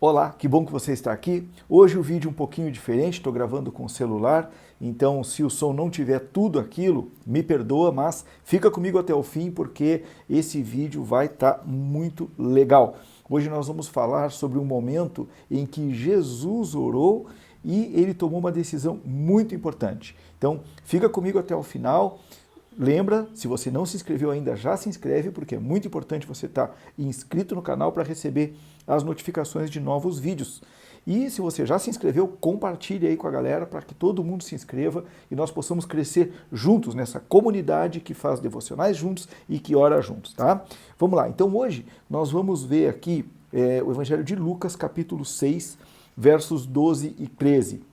Olá, que bom que você está aqui. Hoje o vídeo é um pouquinho diferente, estou gravando com o celular, então se o som não tiver tudo aquilo, me perdoa, mas fica comigo até o fim porque esse vídeo vai estar muito legal. Hoje nós vamos falar sobre um momento em que Jesus orou e ele tomou uma decisão muito importante. Então fica comigo até o final. Lembra, se você não se inscreveu ainda, já se inscreve, porque é muito importante você estar inscrito no canal para receber as notificações de novos vídeos. E se você já se inscreveu, compartilhe aí com a galera para que todo mundo se inscreva e nós possamos crescer juntos nessa comunidade que faz devocionais juntos e que ora juntos, tá? Vamos lá, então hoje nós vamos ver aqui o Evangelho de Lucas, capítulo 6, versos 12 e 13.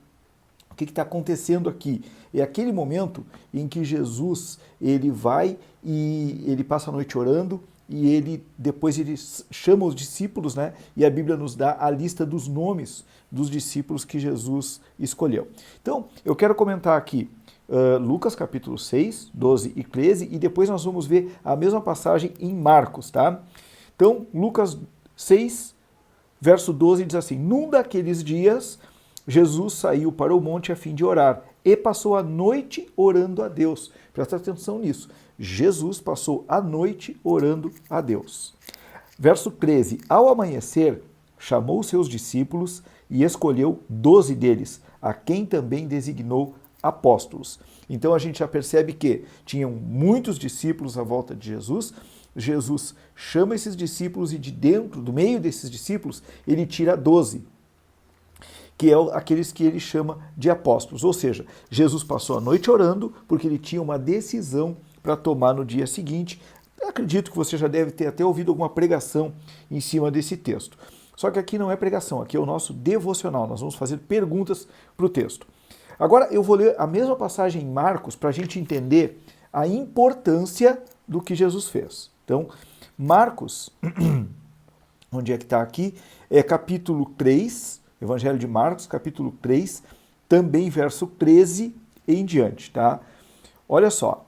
O que está acontecendo aqui? É aquele momento em que Jesus ele vai e ele passa a noite orando e depois ele chama os discípulos, né? E a Bíblia nos dá a lista dos nomes dos discípulos que Jesus escolheu. Então, eu quero comentar aqui Lucas capítulo 6, 12 e 13 e depois nós vamos ver a mesma passagem em Marcos, tá? Então, Lucas 6, verso 12 diz assim: num daqueles dias Jesus saiu para o monte a fim de orar e passou a noite orando a Deus. Presta atenção nisso. Jesus passou a noite orando a Deus. Verso 13. Ao amanhecer, chamou seus discípulos e escolheu 12 deles, a quem também designou apóstolos. Então a gente já percebe que tinham muitos discípulos à volta de Jesus. Jesus chama esses discípulos e do meio desses discípulos, ele tira 12. Que é aqueles que ele chama de apóstolos. Ou seja, Jesus passou a noite orando porque ele tinha uma decisão para tomar no dia seguinte. Eu acredito que você já deve ter até ouvido alguma pregação em cima desse texto. Só que aqui não é pregação, aqui é o nosso devocional. Nós vamos fazer perguntas para o texto. Agora eu vou ler a mesma passagem em Marcos para a gente entender a importância do que Jesus fez. Então, Marcos, onde é que está aqui? É capítulo 3, Evangelho de Marcos, capítulo 3, também verso 13 e em diante, tá? Olha só,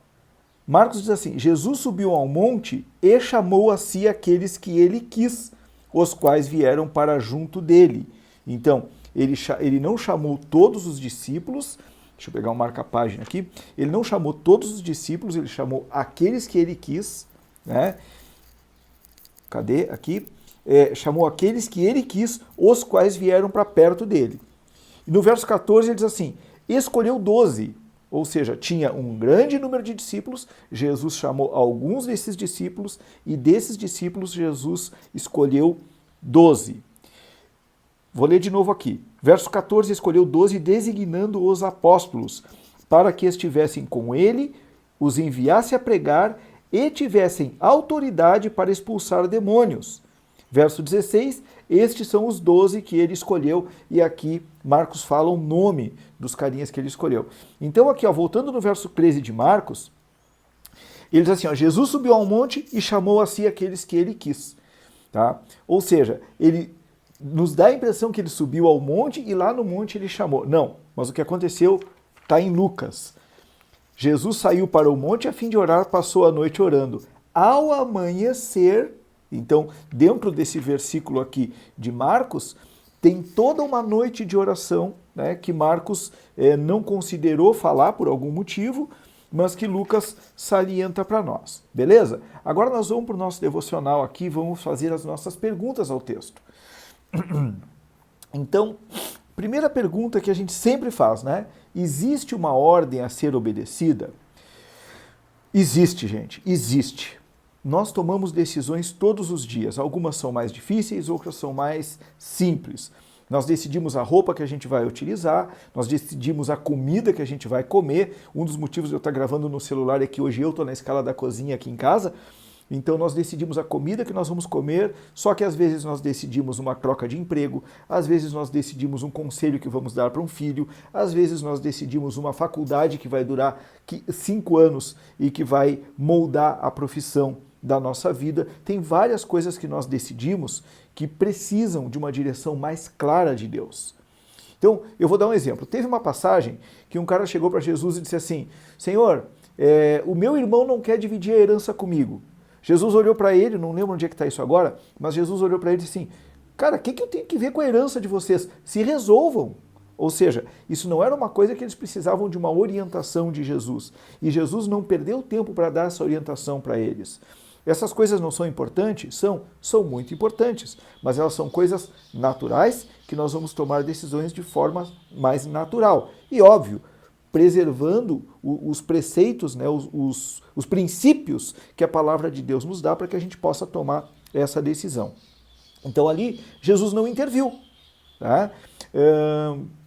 Marcos diz assim: Jesus subiu ao monte e chamou a si aqueles que ele quis, os quais vieram para junto dele. Então, ele não chamou todos os discípulos, deixa eu pegar um marca-página aqui, ele não chamou todos os discípulos, ele chamou aqueles que ele quis, né? Cadê? Aqui. Chamou aqueles que ele quis, os quais vieram para perto dele. E no verso 14 ele diz assim: escolheu 12, ou seja, tinha um grande número de discípulos, Jesus chamou alguns desses discípulos e desses discípulos Jesus escolheu 12. Vou ler de novo aqui. Verso 14, escolheu 12, designando os apóstolos, para que estivessem com ele, os enviasse a pregar e tivessem autoridade para expulsar demônios. Verso 16, estes são os 12 que ele escolheu, e aqui Marcos fala o nome dos carinhas que ele escolheu. Então aqui, voltando no verso 13 de Marcos, ele diz assim, Jesus subiu ao monte e chamou a si aqueles que ele quis. Tá? Ou seja, ele nos dá a impressão que ele subiu ao monte e lá no monte ele chamou. Não, mas o que aconteceu está em Lucas. Jesus saiu para o monte a fim de orar, passou a noite orando. Ao amanhecer, então, dentro desse versículo aqui de Marcos, tem toda uma noite de oração, né, que Marcos não considerou falar por algum motivo, mas que Lucas salienta para nós, beleza? Agora nós vamos para o nosso devocional aqui, vamos fazer as nossas perguntas ao texto. Então, primeira pergunta que a gente sempre faz, né? Existe uma ordem a ser obedecida? Existe, gente, existe. Nós tomamos decisões todos os dias, algumas são mais difíceis, outras são mais simples. Nós decidimos a roupa que a gente vai utilizar, nós decidimos a comida que a gente vai comer. Um dos motivos de eu estar gravando no celular é que hoje eu estou na escala da cozinha aqui em casa, então nós decidimos a comida que nós vamos comer, só que às vezes nós decidimos uma troca de emprego, às vezes nós decidimos um conselho que vamos dar para um filho, às vezes nós decidimos uma faculdade que vai durar 5 anos e que vai moldar a profissão da nossa vida. Tem várias coisas que nós decidimos que precisam de uma direção mais clara de Deus. Então, eu vou dar um exemplo. Teve uma passagem que um cara chegou para Jesus e disse assim: Senhor, o meu irmão não quer dividir a herança comigo. Jesus olhou para ele, não lembro onde é que está isso agora, mas Jesus olhou para ele e disse assim: cara, o que eu tenho que ver com a herança de vocês? Se resolvam. Ou seja, isso não era uma coisa que eles precisavam de uma orientação de Jesus. E Jesus não perdeu tempo para dar essa orientação para eles. Essas coisas não são importantes? São muito importantes, mas elas são coisas naturais que nós vamos tomar decisões de forma mais natural. E óbvio, preservando os preceitos, né, os princípios que a palavra de Deus nos dá para que a gente possa tomar essa decisão. Então ali, Jesus não interviu. Tá?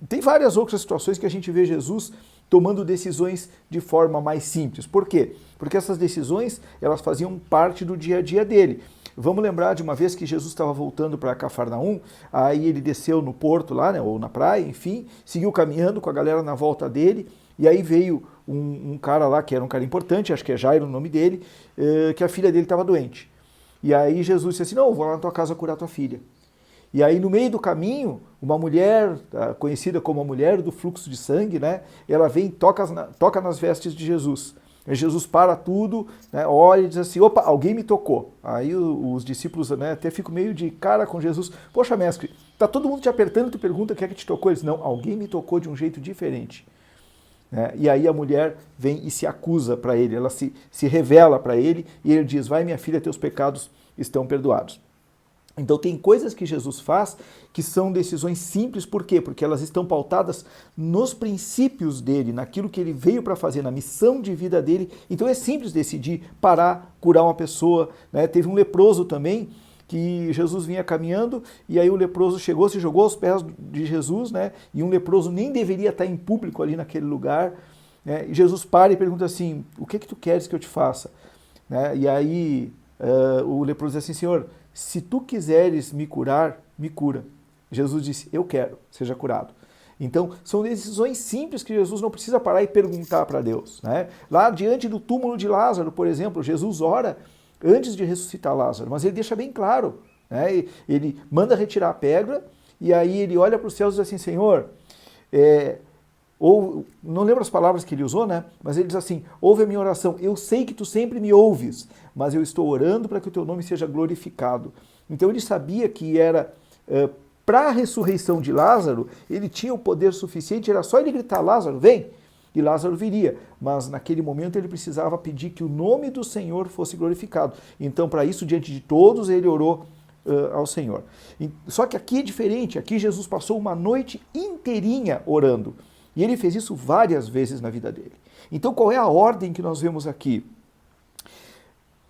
Tem várias outras situações que a gente vê Jesus tomando decisões de forma mais simples. Por quê? Porque essas decisões, elas faziam parte do dia a dia dele. Vamos lembrar de uma vez que Jesus estava voltando para Cafarnaum, aí ele desceu no porto lá, né, ou na praia, enfim, seguiu caminhando com a galera na volta dele, e aí veio um cara lá, que era um cara importante, acho que é Jairo o nome dele, que a filha dele estava doente. E aí Jesus disse assim, não, eu vou lá na tua casa curar tua filha. E aí no meio do caminho, uma mulher, conhecida como a mulher do fluxo de sangue, né, ela vem e toca nas vestes de Jesus. E Jesus para tudo, né, olha e diz assim, opa, alguém me tocou. Aí os discípulos, né, até ficam meio de cara com Jesus. Poxa, mestre, tá todo mundo te apertando, tu pergunta quem é que te tocou? Ele diz, não, alguém me tocou de um jeito diferente. E aí a mulher vem e se acusa para ele, ela se revela para ele e ele diz, vai minha filha, teus pecados estão perdoados. Então tem coisas que Jesus faz que são decisões simples, por quê? Porque elas estão pautadas nos princípios dele, naquilo que ele veio para fazer, na missão de vida dele. Então é simples decidir parar, curar uma pessoa. Né? Teve um leproso também, que Jesus vinha caminhando e aí o leproso chegou, se jogou aos pés de Jesus, né? E um leproso nem deveria estar em público ali naquele lugar. Né? E Jesus para e pergunta assim, o que tu queres que eu te faça? Né? E aí o leproso diz assim, Senhor, se tu quiseres me curar, me cura. Jesus disse, eu quero, seja curado. Então, são decisões simples que Jesus não precisa parar e perguntar para Deus. Né? Lá diante do túmulo de Lázaro, por exemplo, Jesus ora antes de ressuscitar Lázaro, mas ele deixa bem claro. Né? Ele manda retirar a pedra e aí ele olha para os céus e diz assim, Senhor, ou não lembro as palavras que ele usou, né? Mas ele diz assim, ouve a minha oração, eu sei que tu sempre me ouves, mas eu estou orando para que o teu nome seja glorificado. Então ele sabia que era para a ressurreição de Lázaro, ele tinha o poder suficiente, era só ele gritar, Lázaro, vem! E Lázaro viria, mas naquele momento ele precisava pedir que o nome do Senhor fosse glorificado. Então para isso, diante de todos, ele orou ao Senhor. Só que aqui é diferente, aqui Jesus passou uma noite inteirinha orando. E ele fez isso várias vezes na vida dele. Então qual é a ordem que nós vemos aqui?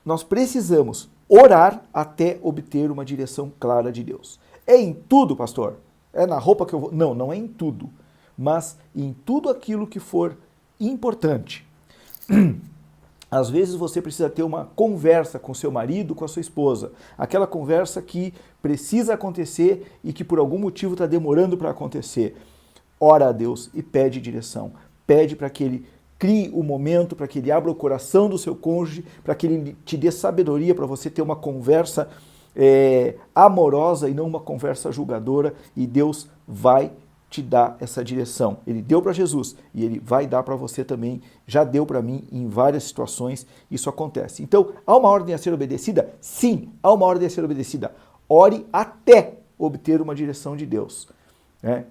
Nós precisamos orar até obter uma direção clara de Deus. É em tudo, pastor? É na roupa que eu vou? Não, não é em tudo. Mas em tudo aquilo que for importante. Às vezes você precisa ter uma conversa com seu marido, com a sua esposa. Aquela conversa que precisa acontecer e que por algum motivo está demorando para acontecer. Ora a Deus e pede direção. Pede para que Ele crie o momento, para que Ele abra o coração do seu cônjuge, para que Ele te dê sabedoria para você ter uma conversa amorosa e não uma conversa julgadora. E Deus vai te dar essa direção. Ele deu para Jesus e Ele vai dar para você também. Já deu para mim em várias situações. Isso acontece. Então, há uma ordem a ser obedecida? Sim, há uma ordem a ser obedecida. Ore até obter uma direção de Deus.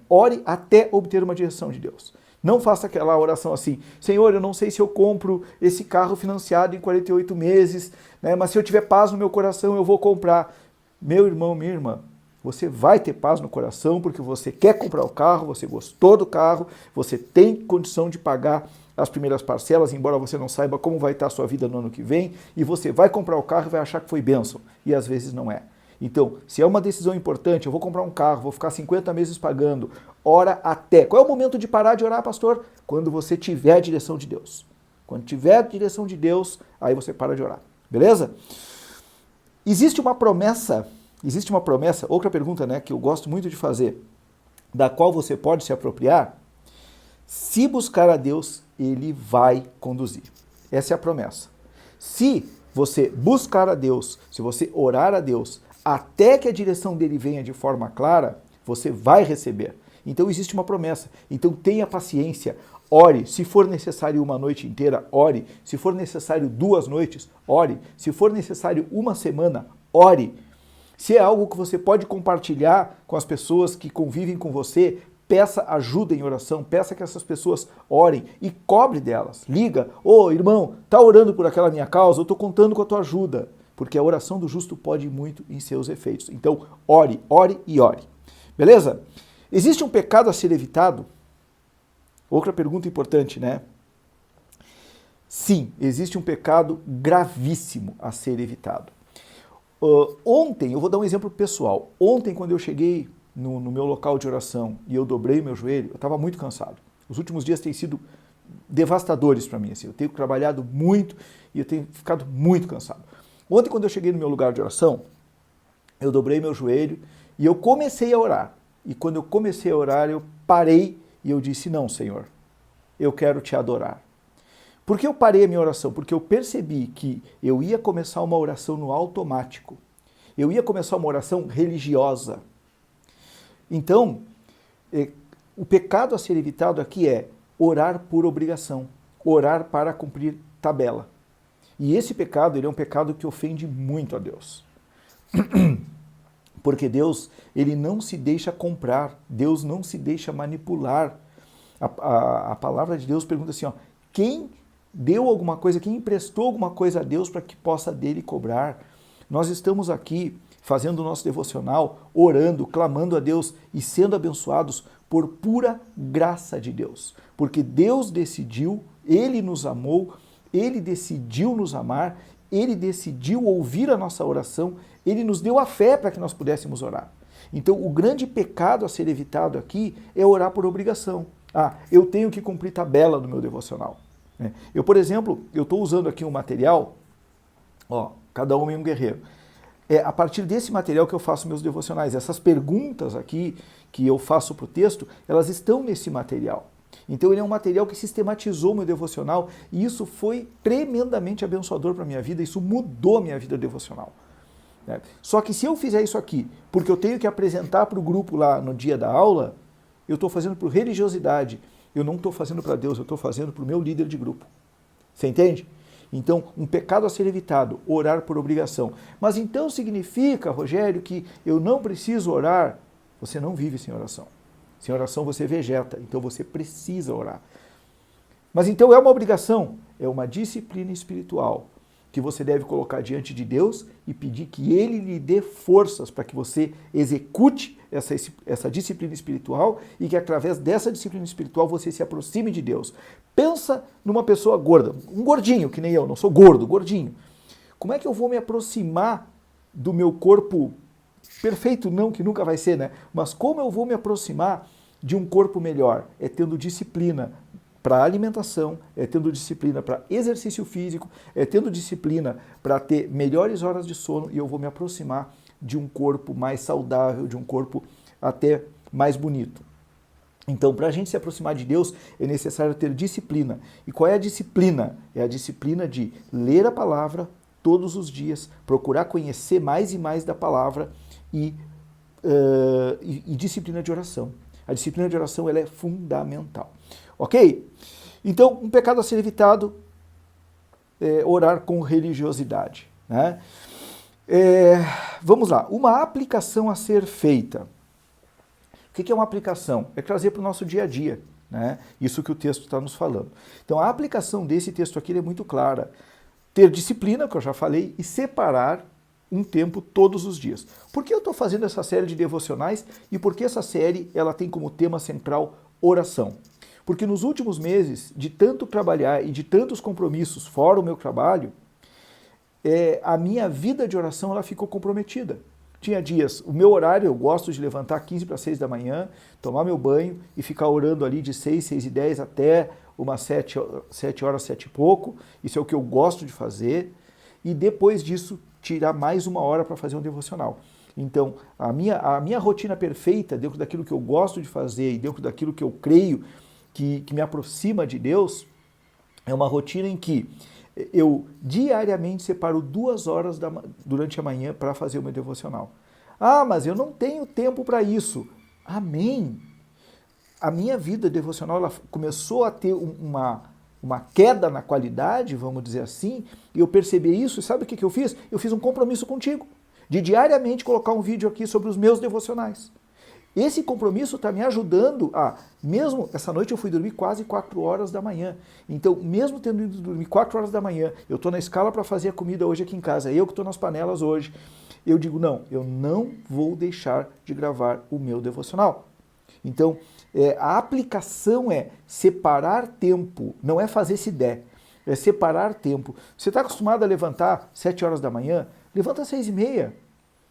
Ore até obter uma direção de Deus. Não faça aquela oração assim, Senhor, eu não sei se eu compro esse carro financiado em 48 meses, né, mas se eu tiver paz no meu coração, eu vou comprar. Meu irmão, minha irmã, você vai ter paz no coração porque você quer comprar o carro, você gostou do carro, você tem condição de pagar as primeiras parcelas, embora você não saiba como vai estar a sua vida no ano que vem, e você vai comprar o carro e vai achar que foi bênção, e às vezes não é. Então, se é uma decisão importante, eu vou comprar um carro, vou ficar 50 meses pagando, ora até. Qual é o momento de parar de orar, pastor? Quando você tiver a direção de Deus. Quando tiver a direção de Deus, aí você para de orar. Beleza? Existe uma promessa, outra pergunta, né, que eu gosto muito de fazer, da qual você pode se apropriar. Se buscar a Deus, Ele vai conduzir. Essa é a promessa. Se você buscar a Deus, se você orar a Deus, até que a direção dele venha de forma clara, você vai receber. Então existe uma promessa. Então tenha paciência, ore. Se for necessário uma noite inteira, ore. Se for necessário 2 noites, ore. Se for necessário uma semana, ore. Se é algo que você pode compartilhar com as pessoas que convivem com você, peça ajuda em oração, peça que essas pessoas orem e cobre delas. Liga, ô irmão, tá orando por aquela minha causa? Eu estou contando com a tua ajuda, porque a oração do justo pode muito em seus efeitos. Então, ore, ore e ore. Beleza? Existe um pecado a ser evitado? Outra pergunta importante, né? Sim, existe um pecado gravíssimo a ser evitado. Ontem, eu vou dar um exemplo pessoal. Ontem, quando eu cheguei no meu local de oração e eu dobrei meu joelho, eu estava muito cansado. Os últimos dias têm sido devastadores para mim. Assim. Eu tenho trabalhado muito e eu tenho ficado muito cansado. Ontem, quando eu cheguei no meu lugar de oração, eu dobrei meu joelho e eu comecei a orar. E quando eu comecei a orar, eu parei e eu disse, não, Senhor, eu quero te adorar. Por que eu parei a minha oração? Porque eu percebi que eu ia começar uma oração no automático. Eu ia começar uma oração religiosa. Então, o pecado a ser evitado aqui é orar por obrigação, orar para cumprir tabela. E esse pecado, ele é um pecado que ofende muito a Deus. Porque Deus, ele não se deixa comprar, Deus não se deixa manipular. A palavra de Deus pergunta assim, ó, quem deu alguma coisa, quem emprestou alguma coisa a Deus para que possa dele cobrar? Nós estamos aqui fazendo o nosso devocional, orando, clamando a Deus e sendo abençoados por pura graça de Deus. Porque Deus decidiu, Ele nos amou, Ele decidiu nos amar, Ele decidiu ouvir a nossa oração, Ele nos deu a fé para que nós pudéssemos orar. Então, o grande pecado a ser evitado aqui é orar por obrigação. Eu tenho que cumprir tabela no meu devocional. Eu, por exemplo, eu estou usando aqui um material, ó, cada homem um guerreiro. É a partir desse material que eu faço meus devocionais. Essas perguntas aqui que eu faço para o texto, elas estão nesse material. Então ele é um material que sistematizou meu devocional e isso foi tremendamente abençoador para a minha vida, isso mudou a minha vida devocional. Só que se eu fizer isso aqui, porque eu tenho que apresentar para o grupo lá no dia da aula, eu estou fazendo por religiosidade. Eu não estou fazendo para Deus, eu estou fazendo para o meu líder de grupo. Você entende? Então, um pecado a ser evitado, orar por obrigação. Mas então significa, Rogério, que eu não preciso orar? Você não vive sem oração. Sem oração você vegeta, então você precisa orar. Mas então é uma obrigação, é uma disciplina espiritual que você deve colocar diante de Deus e pedir que Ele lhe dê forças para que você execute essa disciplina espiritual e que através dessa disciplina espiritual você se aproxime de Deus. Pensa numa pessoa gorda, um gordinho que nem eu, não sou gordo, gordinho. Como é que eu vou me aproximar do meu corpo perfeito? Não, que nunca vai ser, né? Mas como eu vou me aproximar de um corpo melhor? É tendo disciplina para alimentação, é tendo disciplina para exercício físico, é tendo disciplina para ter melhores horas de sono e eu vou me aproximar de um corpo mais saudável, de um corpo até mais bonito. Então, para a gente se aproximar de Deus, é necessário ter disciplina. E qual é a disciplina? É a disciplina de ler a palavra todos os dias, procurar conhecer mais e mais da palavra e disciplina de oração. A disciplina de oração ela é fundamental. Ok? Então, um pecado a ser evitado é orar com religiosidade. Né? Vamos lá. Uma aplicação a ser feita. O que é uma aplicação? É trazer para o nosso dia a dia. Né? Isso que o texto está nos falando. Então, a aplicação desse texto aqui é muito clara. Ter disciplina, que eu já falei, e separar um tempo todos os dias. Por que eu estou fazendo essa série de devocionais e por que essa série ela tem como tema central oração? Porque nos últimos meses, de tanto trabalhar e de tantos compromissos fora o meu trabalho, a minha vida de oração ela ficou comprometida. Tinha dias, o meu horário, eu gosto de levantar 15 para 6 da manhã, tomar meu banho e ficar orando ali de 6, 6 e 10 até umas 7 horas, 7 e pouco. Isso é o que eu gosto de fazer. E depois disso, tirar mais uma hora para fazer um devocional. Então, a minha rotina perfeita, dentro daquilo que eu gosto de fazer e dentro daquilo que eu creio que me aproxima de Deus, é uma rotina em que eu diariamente separo 2 horas durante a manhã para fazer o meu devocional. Mas eu não tenho tempo para isso. Amém! A minha vida devocional ela começou a ter uma queda na qualidade, vamos dizer assim, e eu percebi isso, e sabe o que eu fiz? Eu fiz um compromisso contigo. de diariamente colocar um vídeo aqui sobre os meus devocionais. Esse compromisso está me ajudando mesmo essa noite eu fui dormir quase 4 horas da manhã. Então, mesmo tendo ido dormir 4 horas da manhã, eu estou na escala para fazer a comida hoje aqui em casa, eu que estou nas panelas hoje, eu digo, não, eu não vou deixar de gravar o meu devocional. Então, a aplicação é separar tempo, não é fazer se der, é separar tempo. Você está acostumado a levantar 7 horas da manhã? Levanta às 6h30.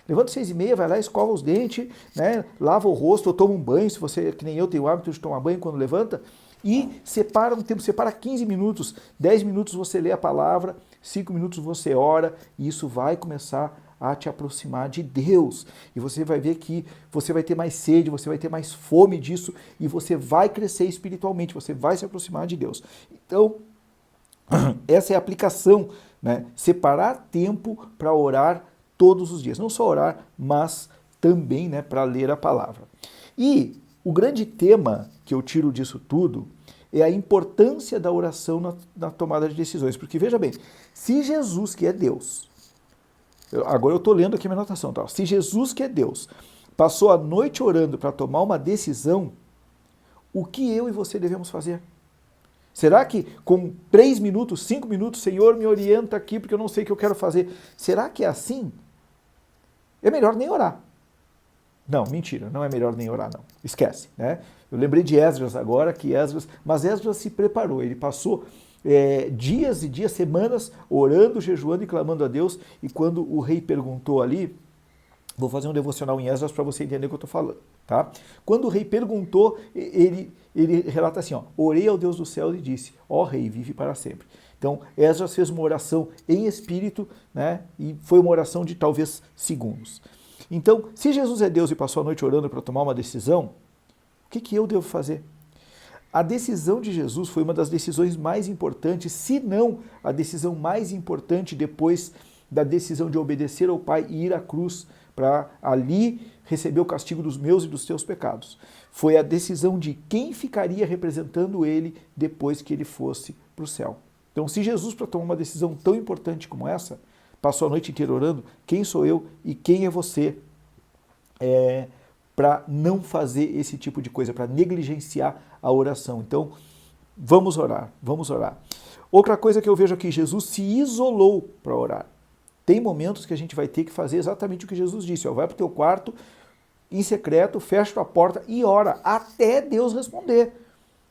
Levanta às 6h30, vai lá, escova os dentes, né, lava o rosto, ou toma um banho, se você, que nem eu, tem o hábito de tomar banho quando levanta, e separa um tempo, separa 15 minutos, 10 minutos você lê a palavra, 5 minutos você ora, e isso vai começar a te aproximar de Deus. E você vai ver que você vai ter mais sede, você vai ter mais fome disso, e você vai crescer espiritualmente, você vai se aproximar de Deus. Então, essa é a aplicação, né? Separar tempo para orar todos os dias. Não só orar, mas também, né, para ler a palavra. E o grande tema que eu tiro disso tudo é a importância da oração na tomada de decisões. Porque, veja bem, se Jesus, que é Deus, agora eu estou lendo aqui a minha anotação, tá? Se Jesus, que é Deus, passou a noite orando para tomar uma decisão, o que eu e você devemos fazer? Será que com 3 minutos, 5 minutos, Senhor, me orienta aqui porque eu não sei o que eu quero fazer? Será que é assim? É melhor nem orar. Não, mentira, não é melhor nem orar, não. Esquece, né? Eu lembrei de Esdras agora, mas Esdras se preparou, ele passou dias e dias, semanas, orando, jejuando e clamando a Deus, e quando o rei perguntou ali, vou fazer um devocional em Esdras para você entender o que eu estou falando, tá? Quando o rei perguntou, ele relata assim, orei ao Deus do céu e disse, rei, vive para sempre. Então, Esdras fez uma oração em espírito, né? E foi uma oração de talvez segundos. Então, se Jesus é Deus e passou a noite orando para tomar uma decisão, o que eu devo fazer? A decisão de Jesus foi uma das decisões mais importantes, se não a decisão mais importante depois da decisão de obedecer ao Pai e ir à cruz para ali receber o castigo dos meus e dos teus pecados. Foi a decisão de quem ficaria representando ele depois que ele fosse para o céu. Então, se Jesus, para tomar uma decisão tão importante como essa, passou a noite inteira orando, quem sou eu e quem é você para não fazer esse tipo de coisa, para negligenciar a oração? Então, vamos orar, vamos orar. Outra coisa que eu vejo aqui, Jesus se isolou para orar. Tem momentos que a gente vai ter que fazer exatamente o que Jesus disse, vai para o teu quarto, em secreto, fecha tua porta e ora, até Deus responder.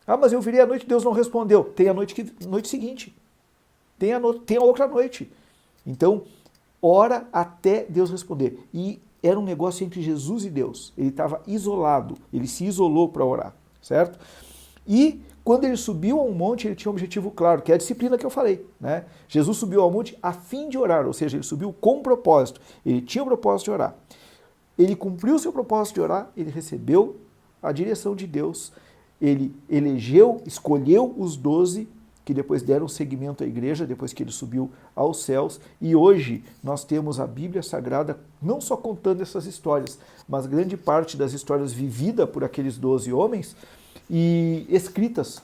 Mas eu virei à noite e Deus não respondeu. Tem a noite seguinte. Tem a outra noite. Então, ora até Deus responder. E era um negócio entre Jesus e Deus. Ele estava isolado. Ele se isolou para orar, certo? E quando ele subiu a um monte, ele tinha um objetivo claro, que é a disciplina que eu falei, né? Jesus subiu ao monte a fim de orar, ou seja, ele subiu com propósito. Ele tinha o propósito de orar. Ele cumpriu o seu propósito de orar, ele recebeu a direção de Deus, ele elegeu, escolheu os 12 que depois deram seguimento à igreja, depois que ele subiu aos céus, e hoje nós temos a Bíblia Sagrada não só contando essas histórias, mas grande parte das histórias vivida por aqueles 12 homens e escritas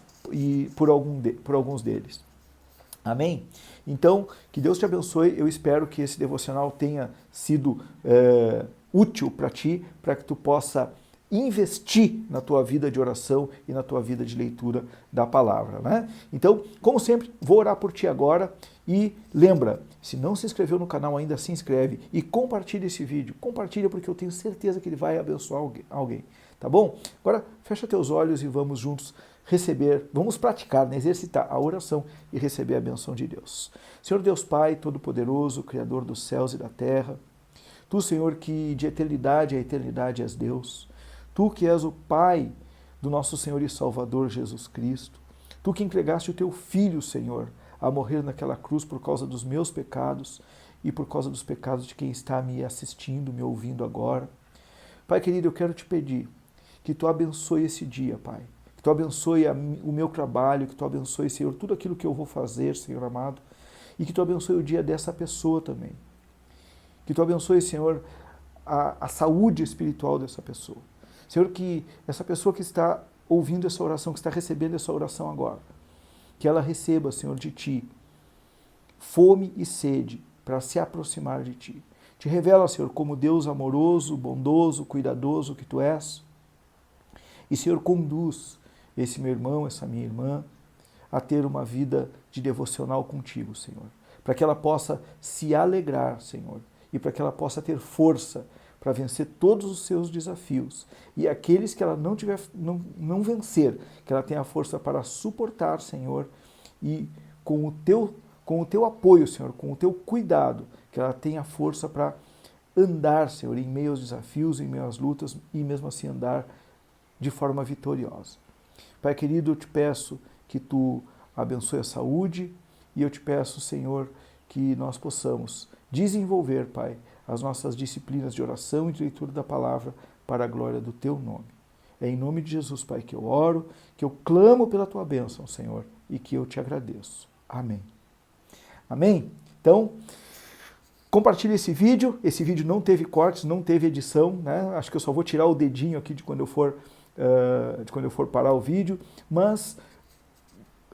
por alguns deles. Amém? Então, que Deus te abençoe, eu espero que esse devocional tenha sido útil para ti, para que tu possa investir na tua vida de oração e na tua vida de leitura da palavra, né? Então, como sempre, vou orar por ti agora e lembra, se não se inscreveu no canal ainda, se inscreve e compartilha esse vídeo. Compartilha porque eu tenho certeza que ele vai abençoar alguém, tá bom? Agora, fecha teus olhos e vamos juntos vamos praticar, né, exercitar a oração e receber a benção de Deus. Senhor Deus Pai, Todo-Poderoso, Criador dos céus e da terra, Tu, Senhor, que de eternidade a eternidade és Deus, Tu que és o Pai do nosso Senhor e Salvador Jesus Cristo, Tu que entregaste o Teu Filho, Senhor, a morrer naquela cruz por causa dos meus pecados e por causa dos pecados de quem está me assistindo, me ouvindo agora. Pai querido, eu quero te pedir que Tu abençoe esse dia, Pai, que Tu abençoe o meu trabalho, que Tu abençoe, Senhor, tudo aquilo que eu vou fazer, Senhor amado, e que Tu abençoe o dia dessa pessoa também. Que Tu abençoe, Senhor, a saúde espiritual dessa pessoa. Senhor, que essa pessoa que está ouvindo essa oração, que está recebendo essa oração agora, que ela receba, Senhor, de Ti, fome e sede para se aproximar de Ti. Te revela, Senhor, como Deus amoroso, bondoso, cuidadoso que Tu és. E, Senhor, conduz esse meu irmão, essa minha irmã, a ter uma vida de devocional contigo, Senhor. Para que ela possa se alegrar, Senhor, e para que ela possa ter força para vencer todos os seus desafios. E aqueles que ela não vencer, que ela tenha força para suportar, Senhor, e com o teu apoio, Senhor, com o teu cuidado, que ela tenha força para andar, Senhor, em meio aos desafios, em meio às lutas, e mesmo assim andar de forma vitoriosa. Pai querido, eu te peço que Tu abençoe a saúde, e eu te peço, Senhor, que nós possamos desenvolver, Pai, as nossas disciplinas de oração e de leitura da palavra para a glória do Teu nome. É em nome de Jesus, Pai, que eu oro, que eu clamo pela Tua bênção, Senhor, e que eu te agradeço. Amém. Amém? Então, compartilhe esse vídeo não teve cortes, não teve edição, né? Acho que eu só vou tirar o dedinho aqui de quando eu for parar o vídeo, mas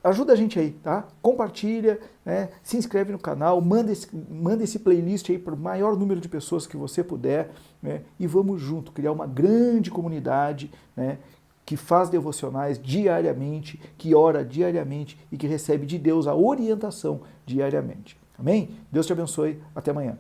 ajuda a gente aí, tá? Compartilha, né? Se inscreve no canal, manda esse playlist aí para o maior número de pessoas que você puder, né? E vamos junto criar uma grande comunidade, né? Que faz devocionais diariamente, que ora diariamente e que recebe de Deus a orientação diariamente. Amém? Deus te abençoe. Até amanhã.